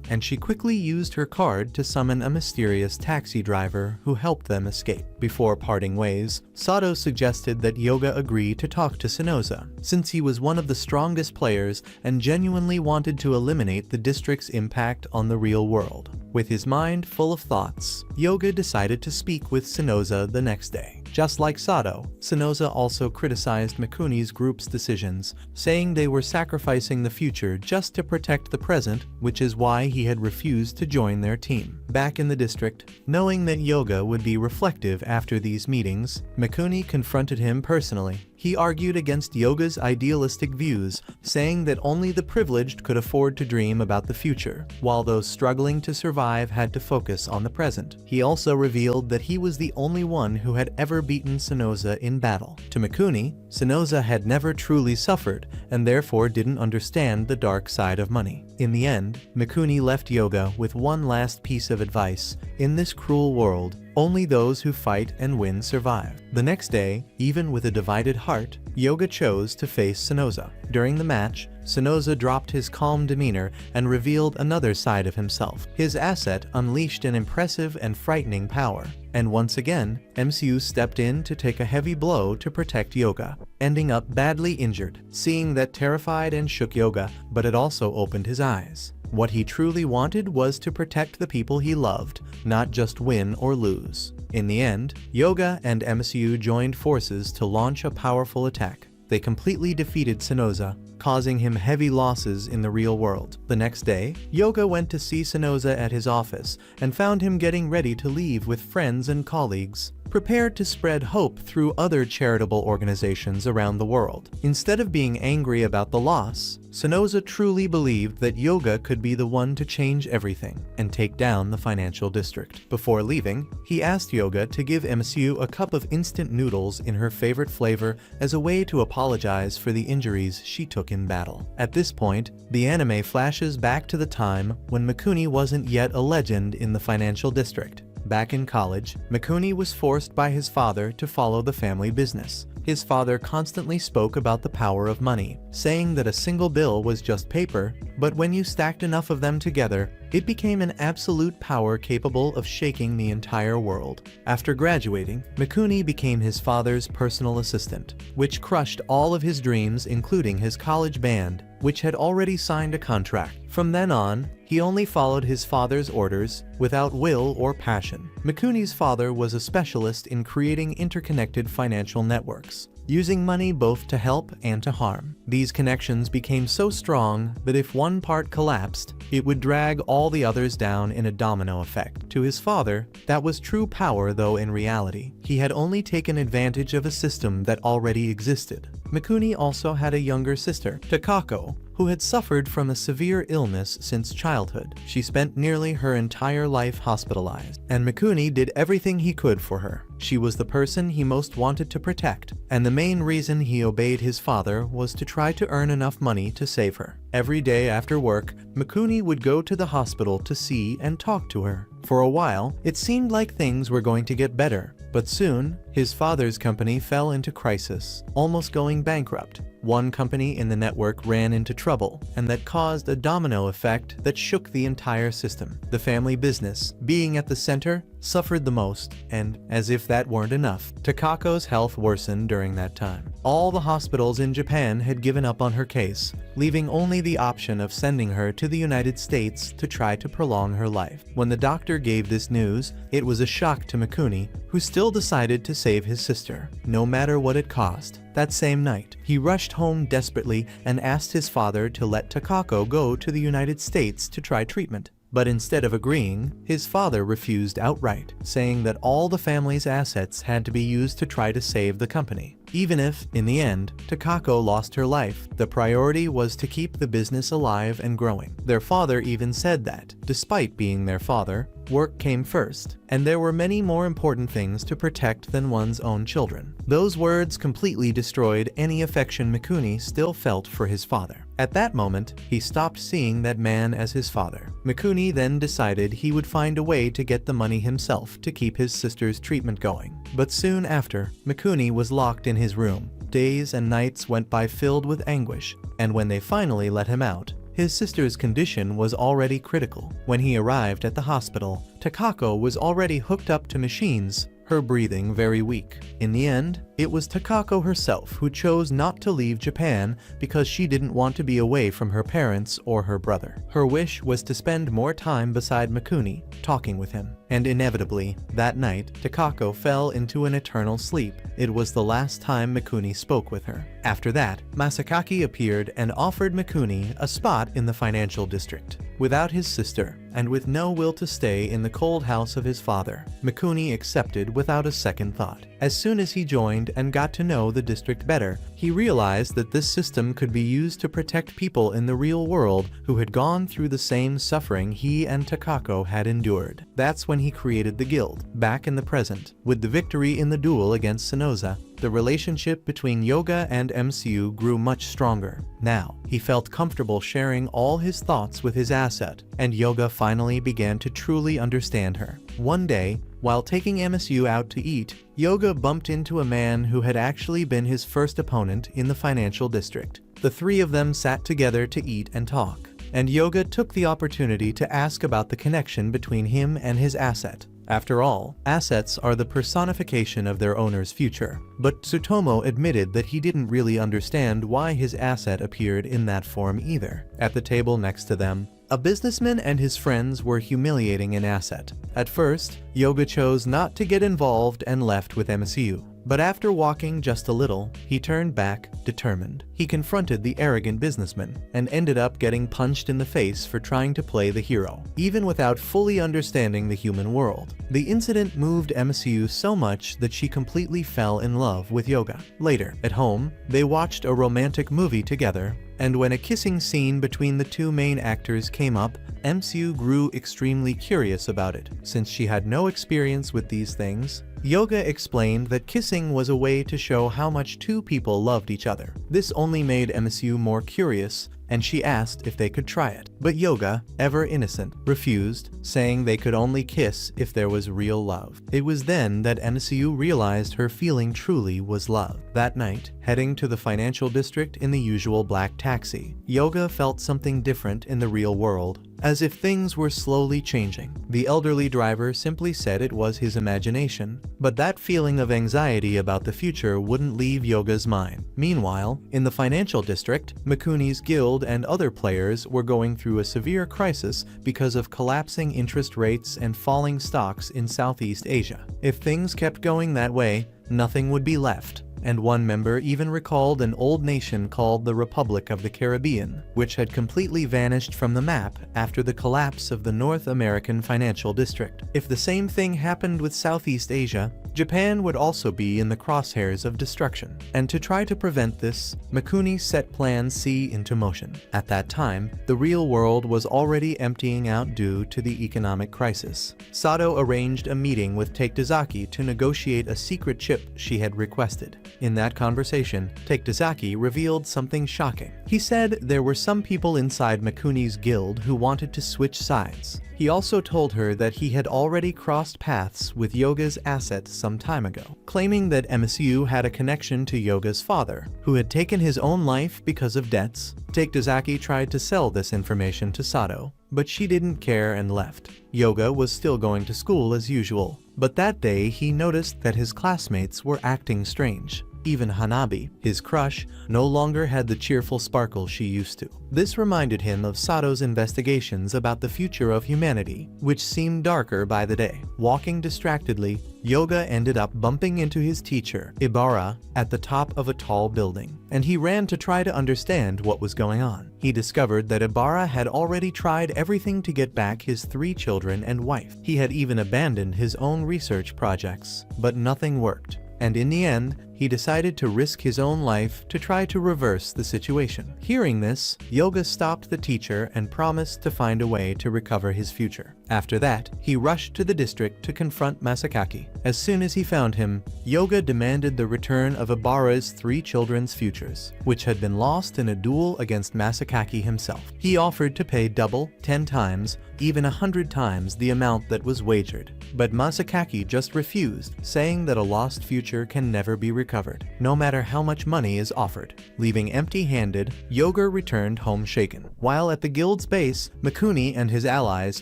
and she quickly used her card to summon a mysterious taxi driver who helped them escape. Before parting ways, Sato suggested that Yoga agree to talk to Sonoza, since he was one of the strongest players and genuinely wanted to eliminate the district's impact on the real world. With his mind full of thoughts, Yoga decided to speak with Sonoza the next day. Just like Sato, Sonoza also criticized Mikuni's group's decisions, saying they were sacrificing the future just to protect the present, which is why he had refused to join their team. Back in the district, knowing that Yoga would be reflective after these meetings, Mikuni confronted him personally. He argued against Yoga's idealistic views, saying that only the privileged could afford to dream about the future, while those struggling to survive had to focus on the present. He also revealed that he was the only one who had ever beaten Sonoza in battle. To Mikuni, Sonoza had never truly suffered, and therefore didn't understand the dark side of money. In the end, Mikuni left Yoga with one last piece of advice: in this cruel world, only those who fight and win survive. The next day, even with a divided heart, Yoga chose to face Sonoza. During the match, Sonoza dropped his calm demeanor and revealed another side of himself. His asset unleashed an impressive and frightening power. And once again, MCU stepped in to take a heavy blow to protect Yoga, ending up badly injured. Seeing that terrified and shook Yoga, but it also opened his eyes. What he truly wanted was to protect the people he loved, not just win or lose. In the end, Yoga and MCU joined forces to launch a powerful attack. They completely defeated Sonoza, causing him heavy losses in the real world. The next day, Yoga went to see Sonoza at his office and found him getting ready to leave with friends and colleagues, prepared to spread hope through other charitable organizations around the world. Instead of being angry about the loss, Sonoza truly believed that Yoga could be the one to change everything and take down the financial district. Before leaving, he asked Yoga to give MCU a cup of instant noodles in her favorite flavor as a way to apologize for the injuries she took in battle. At this point, the anime flashes back to the time when Mikuni wasn't yet a legend in the financial district. Back in college, Mikuni was forced by his father to follow the family business. His father constantly spoke about the power of money, saying that a single bill was just paper, but when you stacked enough of them together, it became an absolute power capable of shaking the entire world. After graduating, Mikuni became his father's personal assistant, which crushed all of his dreams, including his college band, which had already signed a contract. From then on, he only followed his father's orders, without will or passion. Mikuni's father was a specialist in creating interconnected financial networks, using money both to help and to harm. These connections became so strong that if one part collapsed, it would drag all the others down in a domino effect. To his father, that was true power, though in reality, he had only taken advantage of a system that already existed. Mikuni also had a younger sister, Takako, who had suffered from a severe illness since childhood. She spent nearly her entire life hospitalized, and Mikuni did everything he could for her. She was the person he most wanted to protect, and the main reason he obeyed his father was to try to earn enough money to save her. Every day after work, Mikuni would go to the hospital to see and talk to her. For a while, it seemed like things were going to get better, but soon, His father's company fell into crisis, almost going bankrupt. One company in the network ran into trouble, and that caused a domino effect that shook the entire system. The family business, being at the center, suffered the most, and, as if that weren't enough, Takako's health worsened during that time. All the hospitals in Japan had given up on her case, leaving only the option of sending her to the United States to try to prolong her life. When the doctor gave this news, it was a shock to Mikuni, who still decided to save his sister, no matter what it cost. That same night, he rushed home desperately and asked his father to let Takako go to the United States to try treatment. But instead of agreeing, his father refused outright, saying that all the family's assets had to be used to try to save the company. Even if, in the end, Takako lost her life, the priority was to keep the business alive and growing. Their father even said that, despite being their father, work came first, and there were many more important things to protect than one's own children. Those words completely destroyed any affection Mikuni still felt for his father. At that moment, he stopped seeing that man as his father. Mikuni then decided he would find a way to get the money himself to keep his sister's treatment going. But soon after, Mikuni was locked in his room. Days and nights went by filled with anguish, and when they finally let him out, his sister's condition was already critical. When he arrived at the hospital, Takako was already hooked up to machines, her breathing very weak. In the end, it was Takako herself who chose not to leave Japan because she didn't want to be away from her parents or her brother. Her wish was to spend more time beside Mikuni, talking with him. And inevitably, that night, Takako fell into an eternal sleep. It was the last time Mikuni spoke with her. After that, Masakaki appeared and offered Mikuni a spot in the financial district. Without his sister, and with no will to stay in the cold house of his father, Mikuni accepted without a second thought. As soon as he joined and got to know the district better, he realized that this system could be used to protect people in the real world who had gone through the same suffering he and Takako had endured. That's when he created the guild. Back in the present, with the victory in the duel against Sonoza, the relationship between Yoga and MCU grew much stronger. Now, he felt comfortable sharing all his thoughts with his asset, and Yoga finally began to truly understand her. One day, while taking MSU out to eat, Yoga bumped into a man who had actually been his first opponent in the financial district. The three of them sat together to eat and talk, and Yoga took the opportunity to ask about the connection between him and his asset. After all, assets are the personification of their owner's future. But Tsutomu admitted that he didn't really understand why his asset appeared in that form either. At the table next to them, a businessman and his friends were humiliating an asset. At first, Yoga chose not to get involved and left with MSU. But after walking just a little, he turned back, determined. He confronted the arrogant businessman, and ended up getting punched in the face for trying to play the hero, even without fully understanding the human world. The incident moved MSU so much that she completely fell in love with Yoga. Later, at home, they watched a romantic movie together, and when a kissing scene between the two main actors came up, MCU grew extremely curious about it. Since she had no experience with these things, Yoga explained that kissing was a way to show how much two people loved each other. This only made MSU more curious, and she asked if they could try it. But Yoga, ever innocent, refused, saying they could only kiss if there was real love. It was then that MSU realized her feeling truly was love. That night, heading to the financial district in the usual black taxi, Yoga felt something different in the real world, as if things were slowly changing. The elderly driver simply said it was his imagination, but that feeling of anxiety about the future wouldn't leave Yoga's mind. Meanwhile, in the financial district, Mikuni's guild and other players were going through a severe crisis because of collapsing interest rates and falling stocks in Southeast Asia. If things kept going that way, nothing would be left. And one member even recalled an old nation called the Republic of the Caribbean, which had completely vanished from the map after the collapse of the North American financial district. If the same thing happened with Southeast Asia, Japan would also be in the crosshairs of destruction. And to try to prevent this, Mikuni set Plan C into motion. At that time, the real world was already emptying out due to the economic crisis. Sato arranged a meeting with Taketazaki to negotiate a secret chip she had requested. In that conversation, Taketazaki revealed something shocking. He said there were some people inside Mikuni's guild who wanted to switch sides. He also told her that he had already crossed paths with Yoga's assets some time ago, claiming that MSU had a connection to Yoga's father, who had taken his own life because of debts. Taketazaki tried to sell this information to Sato, but she didn't care and left. Yoga was still going to school as usual, but that day he noticed that his classmates were acting strange. Even Hanabi, his crush, no longer had the cheerful sparkle she used to. This reminded him of Sato's investigations about the future of humanity, which seemed darker by the day. Walking distractedly, Yoga ended up bumping into his teacher, Ibara, at the top of a tall building, and he ran to try to understand what was going on. He discovered that Ibara had already tried everything to get back his 3 children and wife. He had even abandoned his own research projects, but nothing worked. And in the end, he decided to risk his own life to try to reverse the situation. Hearing this, Yoga stopped the teacher and promised to find a way to recover his future. After that, he rushed to the district to confront Masakaki. As soon as he found him, Yoga demanded the return of Ibara's 3 children's futures, which had been lost in a duel against Masakaki himself. He offered to pay double, 10 times, even 100 times the amount that was wagered. But Masakaki just refused, saying that a lost future can never be recovered, no matter how much money is offered. Leaving empty-handed, Yoga returned home shaken. While at the guild's base, Mikuni and his allies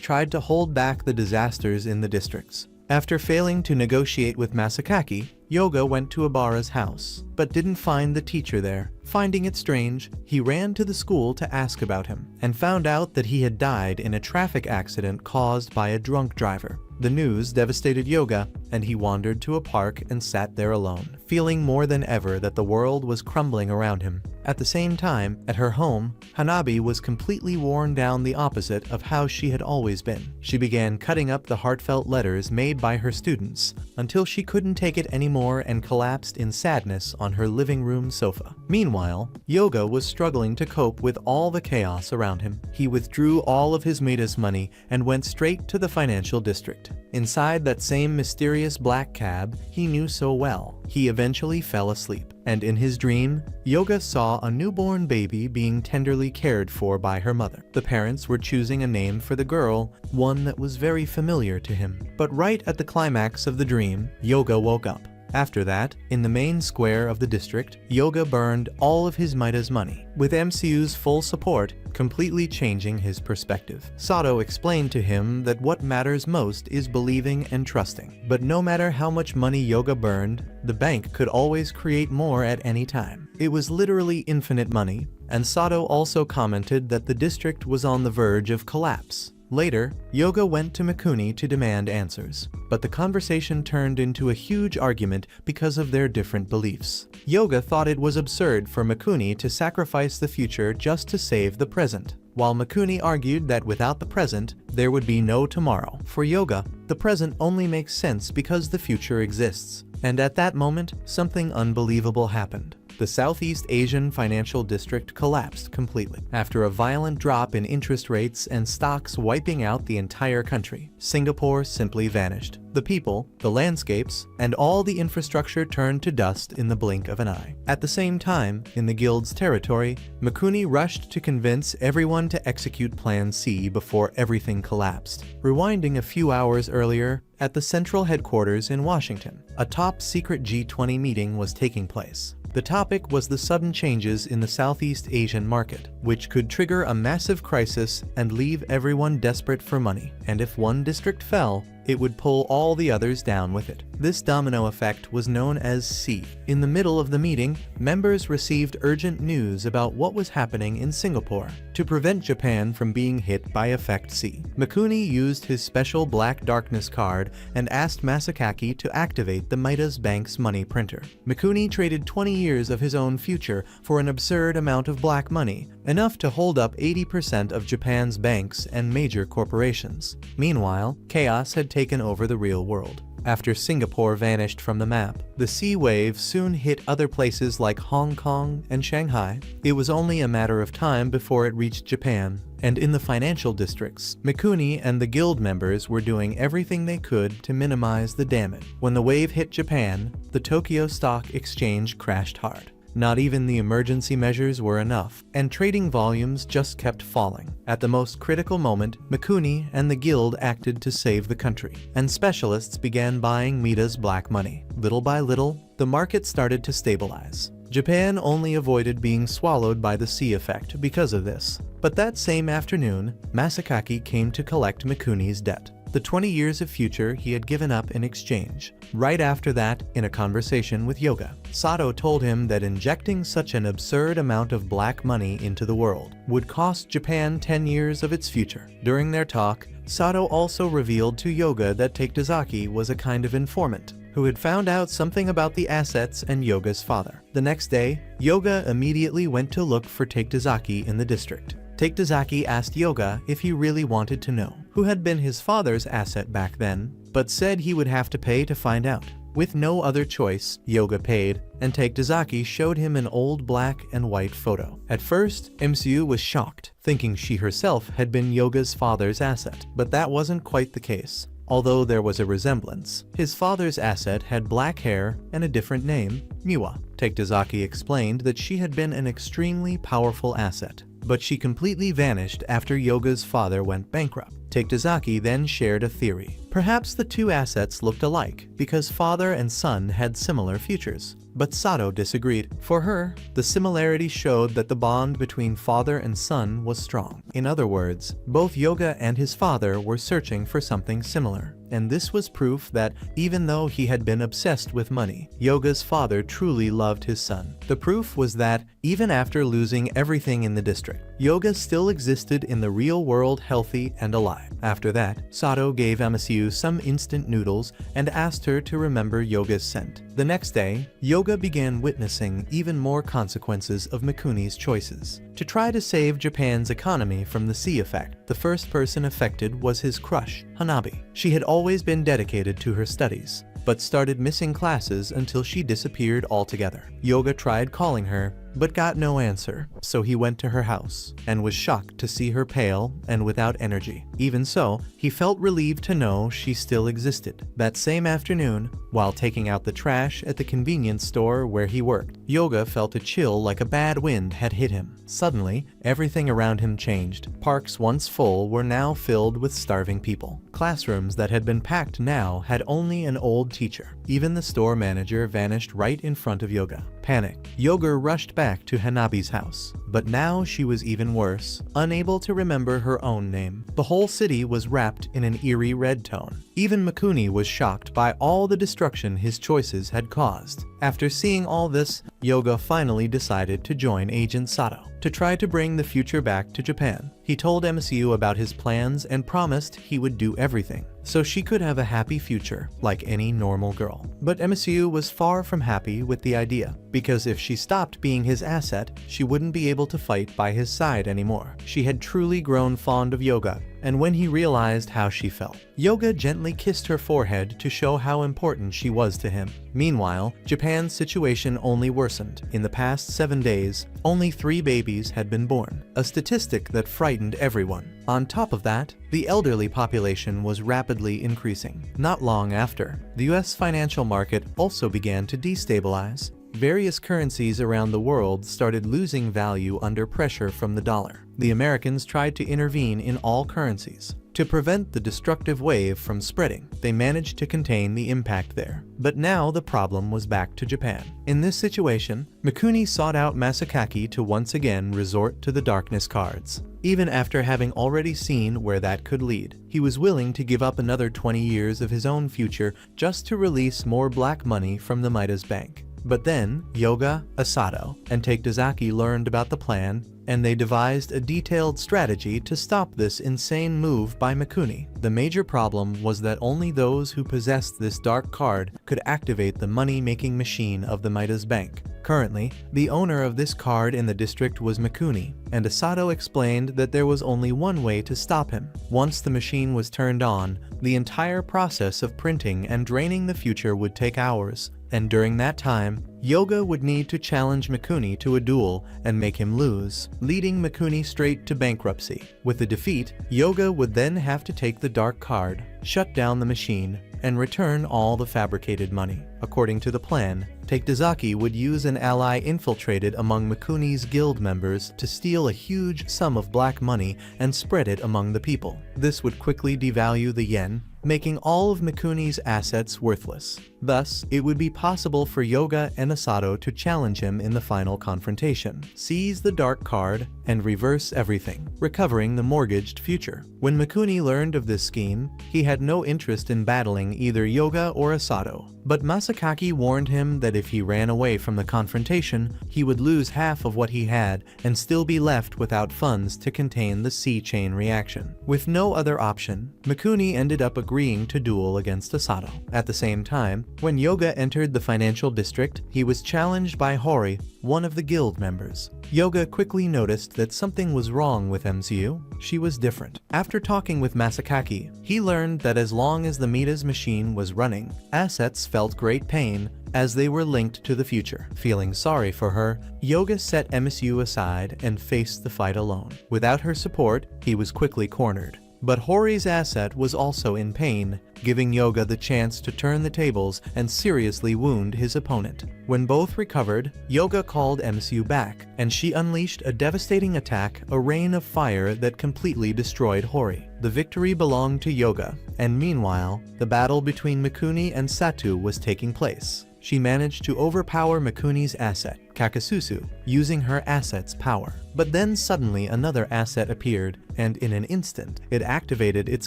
tried to hold back the disasters in the districts. After failing to negotiate with Masakaki, Yoga went to Ibara's house, but didn't find the teacher there. Finding it strange, he ran to the school to ask about him, and found out that he had died in a traffic accident caused by a drunk driver. The news devastated Yoga, and he wandered to a park and sat there alone, feeling more than ever that the world was crumbling around him. At the same time, at her home, Hanabi was completely worn down, the opposite of how she had always been. She began cutting up the heartfelt letters made by her students, until she couldn't take it anymore and collapsed in sadness on her living room sofa. Meanwhile, Yoga was struggling to cope with all the chaos around him. He withdrew all of his Midas money and went straight to the financial district. Inside that same mysterious black cab he knew so well, he eventually fell asleep. And in his dream, Yoga saw a newborn baby being tenderly cared for by her mother. The parents were choosing a name for the girl, one that was very familiar to him. But right at the climax of the dream, Yoga woke up. After that, in the main square of the district, Yoga burned all of his Midas money, with MCU's full support, completely changing his perspective. Sato explained to him that what matters most is believing and trusting. But no matter how much money Yoga burned, the bank could always create more at any time. It was literally infinite money, and Sato also commented that the district was on the verge of collapse. Later, Yoga went to Mikuni to demand answers, but the conversation turned into a huge argument because of their different beliefs. Yoga thought it was absurd for Mikuni to sacrifice the future just to save the present, while Mikuni argued that without the present, there would be no tomorrow. For Yoga, the present only makes sense because the future exists. And at that moment, something unbelievable happened. The Southeast Asian financial district collapsed completely. After a violent drop in interest rates and stocks wiping out the entire country, Singapore simply vanished. The people, the landscapes, and all the infrastructure turned to dust in the blink of an eye. At the same time, in the guild's territory, Mikuni rushed to convince everyone to execute Plan C before everything collapsed. Rewinding a few hours earlier, at the central headquarters in Washington, a top-secret G20 meeting was taking place. The topic was the sudden changes in the Southeast Asian market, which could trigger a massive crisis and leave everyone desperate for money. And if one district fell, it would pull all the others down with it. This domino effect was known as C. In the middle of the meeting, members received urgent news about what was happening in Singapore to prevent Japan from being hit by Effect C. Mikuni used his special Black Darkness card and asked Masakaki to activate the Midas Bank's money printer. Mikuni traded 20 years of his own future for an absurd amount of black money, enough to hold up 80% of Japan's banks and major corporations. Meanwhile, chaos had taken over the real world. After Singapore vanished from the map, the sea wave soon hit other places like Hong Kong and Shanghai. It was only a matter of time before it reached Japan, and in the financial districts, Mikuni and the guild members were doing everything they could to minimize the damage. When the wave hit Japan, the Tokyo Stock Exchange crashed hard. Not even the emergency measures were enough, and trading volumes just kept falling. At the most critical moment, Mikuni and the guild acted to save the country, and specialists began buying Mita's black money. Little by little, the market started to stabilize. Japan only avoided being swallowed by the sea effect because of this. But that same afternoon, Masakaki came to collect Mikuni's debt. The 20 years of future he had given up in exchange. Right after that, in a conversation with Yoga, Sato told him that injecting such an absurd amount of black money into the world would cost Japan 10 years of its future. During their talk, Sato also revealed to Yoga that Taketazaki was a kind of informant who had found out something about the assets and Yoga's father. The next day, Yoga immediately went to look for Taketazaki in the district. Taketazaki asked Yoga if he really wanted to know who had been his father's asset back then, but said he would have to pay to find out. With no other choice, Yoga paid, and Taketazaki showed him an old black and white photo. At first, MCU was shocked, thinking she herself had been Yoga's father's asset, but that wasn't quite the case. Although there was a resemblance, his father's asset had black hair and a different name, Miwa. Taketazaki explained that she had been an extremely powerful asset, but she completely vanished after Yoga's father went bankrupt. Taketazaki then shared a theory. Perhaps the two assets looked alike because father and son had similar futures. But Sato disagreed. For her, the similarity showed that the bond between father and son was strong. In other words, both Yoga and his father were searching for something similar. And this was proof that even though he had been obsessed with money, Yoga's father truly loved his son. The proof was that even after losing everything in the district, Yoga still existed in the real world healthy and alive. After that, Sato gave MSU some instant noodles and asked her to remember Yoga's scent. The next day, Yoga began witnessing even more consequences of Mikuni's choices. To try to save Japan's economy from the sea effect, the first person affected was his crush, Hanabi. She had always been dedicated to her studies, but started missing classes until she disappeared altogether. Yoga tried calling her, but got no answer, so he went to her house, and was shocked to see her pale and without energy. Even so, he felt relieved to know she still existed. That same afternoon, while taking out the trash at the convenience store where he worked, Yoga felt a chill like a bad wind had hit him. Suddenly, everything around him changed. Parks once full were now filled with starving people. Classrooms that had been packed now had only an old teacher. Even the store manager vanished right in front of Yoga. Panicked, Yoga rushed back to Hanabi's house. But now she was even worse, unable to remember her own name. The whole city was wrapped in an eerie red tone. Even Mikuni was shocked by all the destruction his choices had caused. After seeing all this, Yoga finally decided to join Agent Sato to try to bring the future back to Japan. He told MSU about his plans and promised he would do everything so she could have a happy future like any normal girl. But MSU was far from happy with the idea, because if she stopped being his asset, she wouldn't be able to fight by his side anymore. She had truly grown fond of Yoga, and when he realized how she felt, Yoga gently kissed her forehead to show how important she was to him. Meanwhile, Japan's situation only worsened. In the past 7 days, only 3 babies had been born, a statistic that frightened everyone. On top of that, the elderly population was rapidly increasing. Not long after, the US financial market also began to destabilize. Various currencies around the world started losing value under pressure from the dollar. The Americans tried to intervene in all currencies to prevent the destructive wave from spreading. They managed to contain the impact there. But now the problem was back to Japan. In this situation, Mikuni sought out Masakaki to once again resort to the darkness cards. Even after having already seen where that could lead, he was willing to give up another 20 years of his own future just to release more black money from the Midas Bank. But then, Yoga, Asato, and Taketazaki learned about the plan, and they devised a detailed strategy to stop this insane move by Mikuni. The major problem was that only those who possessed this dark card could activate the money-making machine of the Midas Bank. Currently, the owner of this card in the district was Mikuni, and Asato explained that there was only one way to stop him. Once the machine was turned on, the entire process of printing and draining the future would take hours, and during that time, Yoga would need to challenge Mikuni to a duel and make him lose, leading Mikuni straight to bankruptcy. With the defeat, Yoga would then have to take the dark card, shut down the machine, and return all the fabricated money. According to the plan, Takedazaki would use an ally infiltrated among Mikuni's guild members to steal a huge sum of black money and spread it among the people. This would quickly devalue the yen, making all of Mikuni's assets worthless. Thus, it would be possible for Yoga and Asato to challenge him in the final confrontation, seize the dark card, and reverse everything, recovering the mortgaged future. When Mikuni learned of this scheme, he had no interest in battling either Yoga or Asato. But Masakaki warned him that if he ran away from the confrontation, he would lose half of what he had and still be left without funds to contain the C-chain reaction. With no other option, Mikuni ended up agreeing to duel against Asato. At the same time, when Yoga entered the financial district, he was challenged by Hori, one of the guild members. Yoga quickly noticed that something was wrong with MCU. She was different. After talking with Masakaki, he learned that as long as the Mita's machine was running, assets felt great pain as they were linked to the future. Feeling sorry for her, Yoga set MSU aside and faced the fight alone. Without her support, he was quickly cornered. But Hori's asset was also in pain, giving Yoga the chance to turn the tables and seriously wound his opponent. When both recovered, Yoga called MSU back, and she unleashed a devastating attack, a rain of fire that completely destroyed Hori. The victory belonged to Yoga, and meanwhile, the battle between Mikuni and Satu was taking place. She managed to overpower Mikuni's asset, Kakasusu, using her asset's power. But then suddenly another asset appeared, and in an instant, it activated its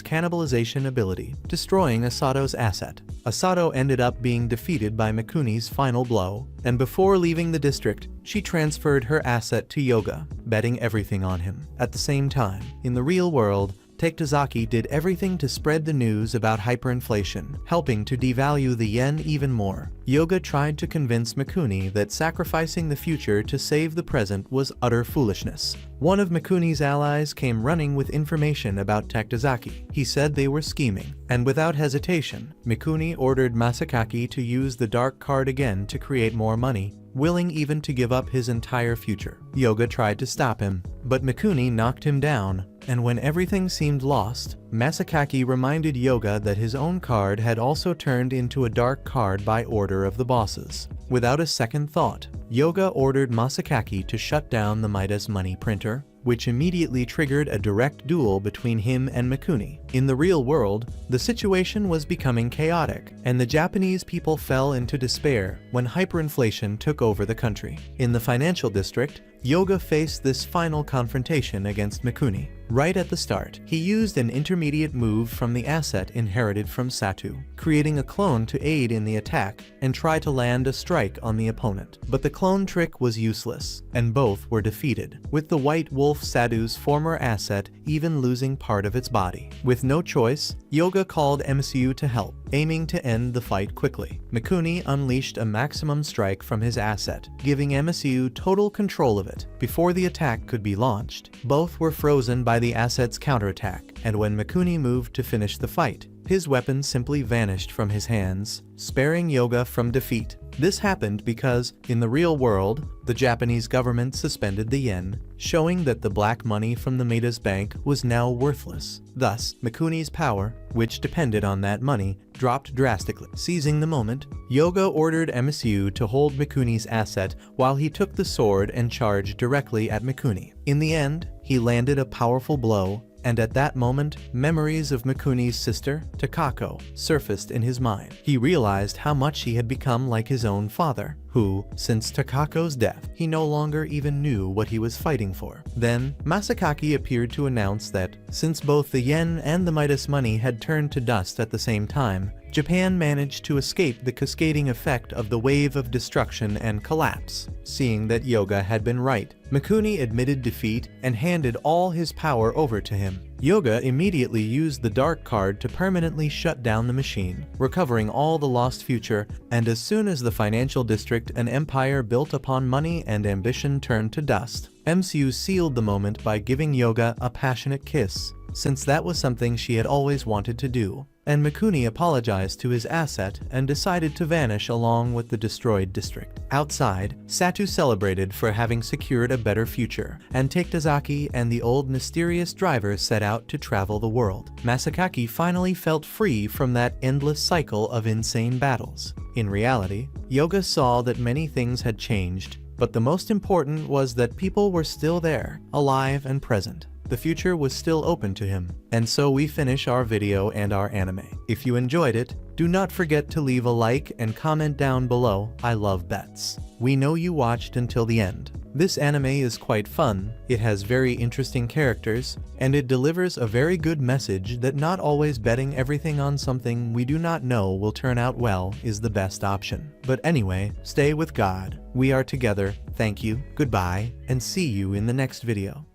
cannibalization ability, destroying Asato's asset. Asato ended up being defeated by Mikuni's final blow, and before leaving the district, she transferred her asset to Yoga, betting everything on him. At the same time, in the real world, Takedazaki did everything to spread the news about hyperinflation, helping to devalue the yen even more. Yoga tried to convince Mikuni that sacrificing the future to save the present was utter foolishness. One of Mikuni's allies came running with information about Takedazaki. He said they were scheming, and without hesitation, Mikuni ordered Masakaki to use the dark card again to create more money, willing even to give up his entire future. Yoga tried to stop him, but Mikuni knocked him down, and when everything seemed lost, Masakaki reminded Yoga that his own card had also turned into a dark card by order of the bosses. Without a second thought, Yoga ordered Masakaki to shut down the Midas money printer, which immediately triggered a direct duel between him and Mikuni. In the real world, the situation was becoming chaotic, and the Japanese people fell into despair when hyperinflation took over the country. In the financial district, Yoga faced this final confrontation against Mikuni. Right at the start, he used an intermediate move from the asset inherited from Satu, creating a clone to aid in the attack and try to land a strike on the opponent. But the clone trick was useless, and both were defeated, with the White Wolf Satu's former asset even losing part of its body. With no choice, Yoga called MCU to help, aiming to end the fight quickly. Mikuni unleashed a maximum strike from his asset, giving MSU total control of it. Before the attack could be launched, both were frozen by the asset's counterattack, and when Mikuni moved to finish the fight, his weapon simply vanished from his hands, sparing Yoga from defeat. This happened because, in the real world, the Japanese government suspended the yen, showing that the black money from the Midas bank was now worthless. Thus, Mikuni's power, which depended on that money, dropped drastically. Seizing the moment, Yoga ordered MSU to hold Mikuni's asset while he took the sword and charged directly at Mikuni. In the end, he landed a powerful blow, and at that moment, memories of Mikuni's sister, Takako, surfaced in his mind. He realized how much he had become like his own father, who, since Takako's death, he no longer even knew what he was fighting for. Then, Masakaki appeared to announce that, since both the yen and the Midas money had turned to dust at the same time, Japan managed to escape the cascading effect of the wave of destruction and collapse. Seeing that Yoga had been right, Mikuni admitted defeat and handed all his power over to him. Yoga immediately used the dark card to permanently shut down the machine, recovering all the lost future, and as soon as the financial district and empire built upon money and ambition turned to dust, MCU sealed the moment by giving Yoga a passionate kiss, since that was something she had always wanted to do. And Mikuni apologized to his asset and decided to vanish along with the destroyed district. Outside, Satu celebrated for having secured a better future, and Taketazaki and the old mysterious driver set out to travel the world. Masakaki finally felt free from that endless cycle of insane battles. In reality, Yoga saw that many things had changed, but the most important was that people were still there, alive and present. The future was still open to him. And so we finish our video and our anime. If you enjoyed it, do not forget to leave a like and comment down below. I love bets. We know you watched until the end. This anime is quite fun, it has very interesting characters, and it delivers a very good message that not always betting everything on something we do not know will turn out well is the best option. But anyway, stay with God. We are together. Thank you, goodbye, and see you in the next video.